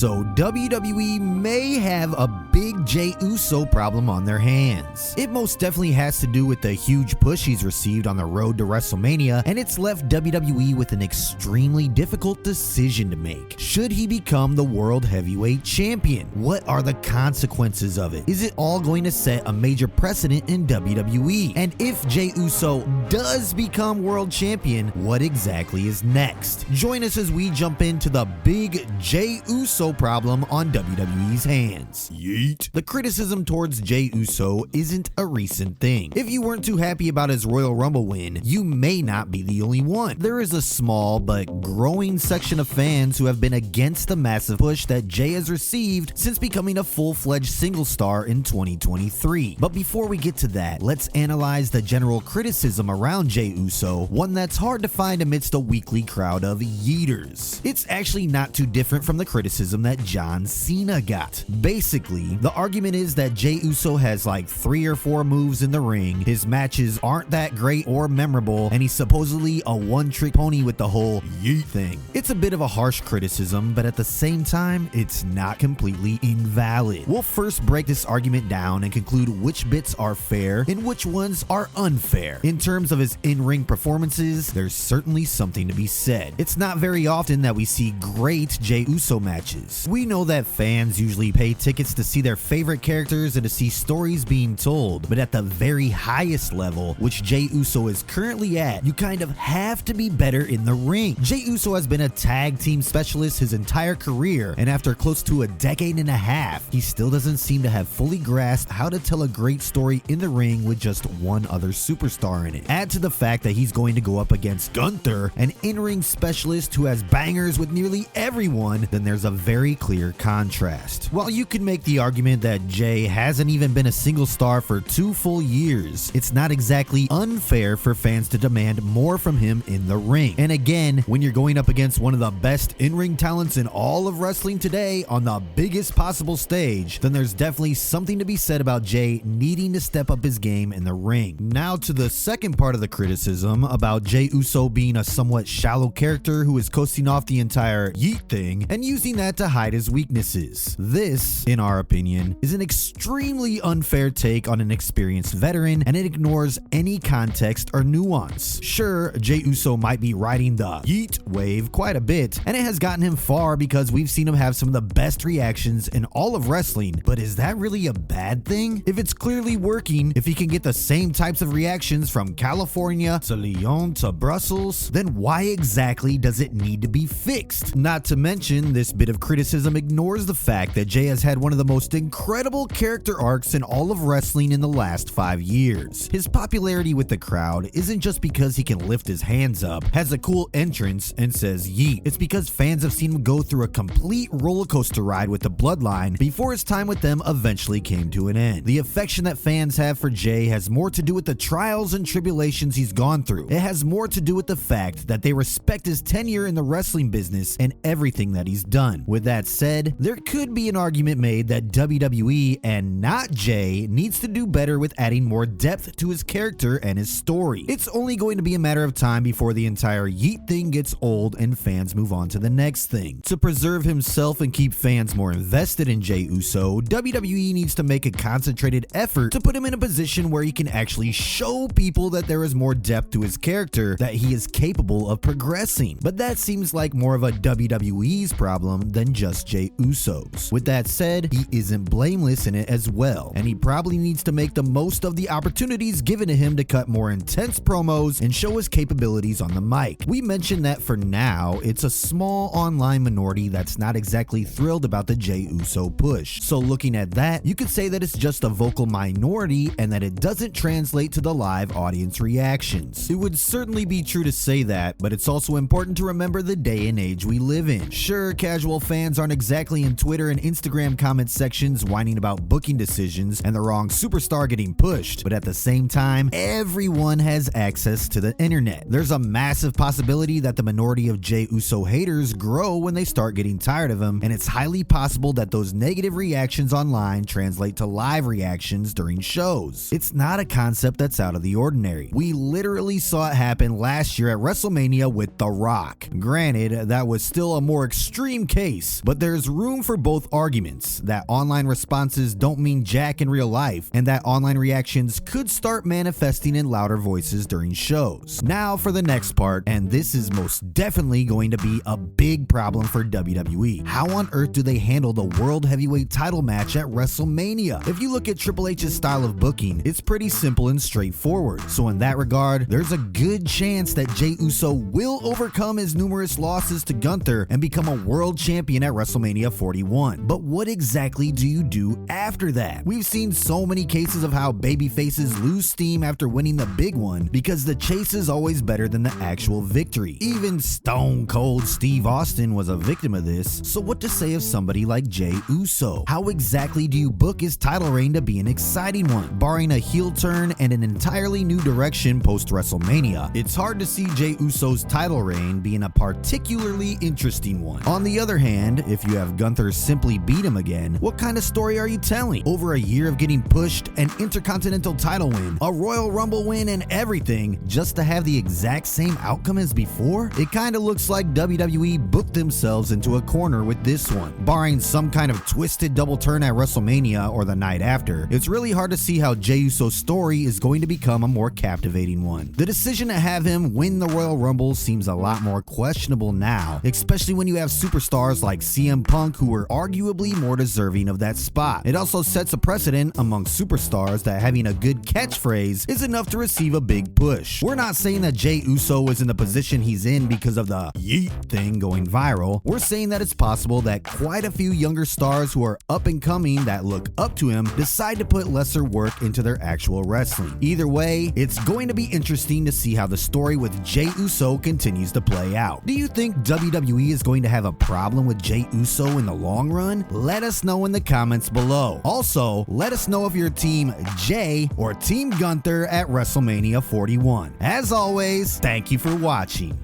so WWE may have a big Jey Uso problem on their hands. It most definitely has to do with the huge push he's received on the road to WrestleMania, and it's left WWE with an extremely difficult decision to make. Should he become the World Heavyweight Champion? What are the consequences of it? Is it all going to set a major precedent in WWE? And if Jey Uso does become World Champion, what exactly is next? Join us as we jump into the big Jey Uso problem on WWE's hands. Yeet. The criticism towards Jey Uso isn't a recent thing. If you weren't too happy about his Royal Rumble win, you may not be the only one. There is a small but growing section of fans who have been against the massive push that Jey has received since becoming a full-fledged single star in 2023. But before we get to that, let's analyze the general criticism around Jey Uso, one that's hard to find amidst a weekly crowd of yeeters. It's actually not too different from the criticism that John Cena got. Basically, the argument is that Jey Uso has like 3 or 4 moves in the ring, his matches aren't that great or memorable, and he's supposedly a one-trick pony with the whole yeet thing. It's a bit of a harsh criticism, but at the same time, it's not completely invalid. We'll first break this argument down and conclude which bits are fair and which ones are unfair. In terms of his in-ring performances, there's certainly something to be said. It's not very often that we see great Jey Uso matches. We know that fans usually pay tickets to see their favorite characters and to see stories being told, but at the very highest level, which Jey Uso is currently at, you kind of have to be better in the ring. Jey Uso has been a tag team specialist his entire career, and after close to a decade and a half, he still doesn't seem to have fully grasped how to tell a great story in the ring with just one other superstar in it. Add to the fact that he's going to go up against Gunther, an in-ring specialist who has bangers with nearly everyone, then there's a very clear contrast. While you could make the argument that Jey hasn't even been a single star for 2 full years, it's not exactly unfair for fans to demand more from him in the ring. And again, when you're going up against one of the best in-ring talents in all of wrestling today on the biggest possible stage, then there's definitely something to be said about Jey needing to step up his game in the ring. Now to the second part of the criticism about Jey Uso being a somewhat shallow character who is coasting off the entire yeet thing and using that to hide his weaknesses. This, in our opinion, is an extremely unfair take on an experienced veteran, and it ignores any context or nuance. Sure, Jey Uso might be riding the yeet wave quite a bit, and it has gotten him far because we've seen him have some of the best reactions in all of wrestling, but is that really a bad thing? If it's clearly working, if he can get the same types of reactions from California to Lyon to Brussels, then why exactly does it need to be fixed? Not to mention, this bit of criticism ignores the fact that Jey has had one of the most incredible character arcs in all of wrestling in the last 5 years. His popularity with the crowd isn't just because he can lift his hands up, has a cool entrance, and says yeet. It's because fans have seen him go through a complete roller coaster ride with the Bloodline before his time with them eventually came to an end. The affection that fans have for Jey has more to do with the trials and tribulations he's gone through. It has more to do with the fact that they respect his tenure in the wrestling business and everything that he's done. With that said, there could be an argument made that WWE and not Jey needs to do better with adding more depth to his character and his story. It's only going to be a matter of time before the entire yeet thing gets old and fans move on to the next thing. To preserve himself and keep fans more invested in Jey Uso, WWE needs to make a concentrated effort to put him in a position where he can actually show people that there is more depth to his character, that he is capable of progressing. But that seems like more of a WWE's problem than just Jey Uso's. With that said, he isn't blameless in it as well, and he probably needs to make the most of the opportunities given to him to cut more intense promos and show his capabilities on the mic. We mentioned that for now, it's a small online minority that's not exactly thrilled about the Jey Uso push. So looking at that, you could say that it's just a vocal minority and that it doesn't translate to the live audience reactions. It would certainly be true to say that, but it's also important to remember the day and age we live in. Sure, casual fans aren't exactly in Twitter and Instagram comment sections whining about booking decisions and the wrong superstar getting pushed, but at the same time, everyone has access to the internet. There's a massive possibility that the minority of Jey Uso haters grow when they start getting tired of him, and it's highly possible that those negative reactions online translate to live reactions during shows. It's not a concept that's out of the ordinary. We literally saw it happen last year at WrestleMania with The Rock. Granted, that was still a more extreme case, this, but there's room for both arguments, that online responses don't mean jack in real life, and that online reactions could start manifesting in louder voices during shows. Now for the next part, and this is most definitely going to be a big problem for WWE. How on earth do they handle the World Heavyweight title match at WrestleMania? If you look at Triple H's style of booking, it's pretty simple and straightforward. So in that regard, there's a good chance that Jey Uso will overcome his numerous losses to Gunther and become a world champion at WrestleMania 41. But what exactly do you do after that? We've seen so many cases of how babyfaces lose steam after winning the big one because the chase is always better than the actual victory. Even Stone Cold Steve Austin was a victim of this, so what to say of somebody like Jey Uso? How exactly do you book his title reign to be an exciting one? Barring a heel turn and an entirely new direction post-WrestleMania, it's hard to see Jey Uso's title reign being a particularly interesting one. On the other hand, if you have Gunther simply beat him again, what kind of story are you telling? Over a year of getting pushed, an Intercontinental title win, a Royal Rumble win, and everything, just to have the exact same outcome as before? It kinda looks like WWE booked themselves into a corner with this one. Barring some kind of twisted double turn at WrestleMania or the night after, it's really hard to see how Jey Uso's story is going to become a more captivating one. The decision to have him win the Royal Rumble seems a lot more questionable now, especially when you have superstars like CM Punk who are arguably more deserving of that spot. It also sets a precedent among superstars that having a good catchphrase is enough to receive a big push. We're not saying that Jey Uso is in the position he's in because of the yeet thing going viral. We're saying that it's possible that quite a few younger stars who are up and coming that look up to him decide to put lesser work into their actual wrestling. Either way, it's going to be interesting to see how the story with Jey Uso continues to play out. Do you think WWE is going to have a problem with Jey Uso in the long run? Let us know in the comments below. Also, let us know if you're Team Jey or Team Gunther at WrestleMania 41. As always, thank you for watching.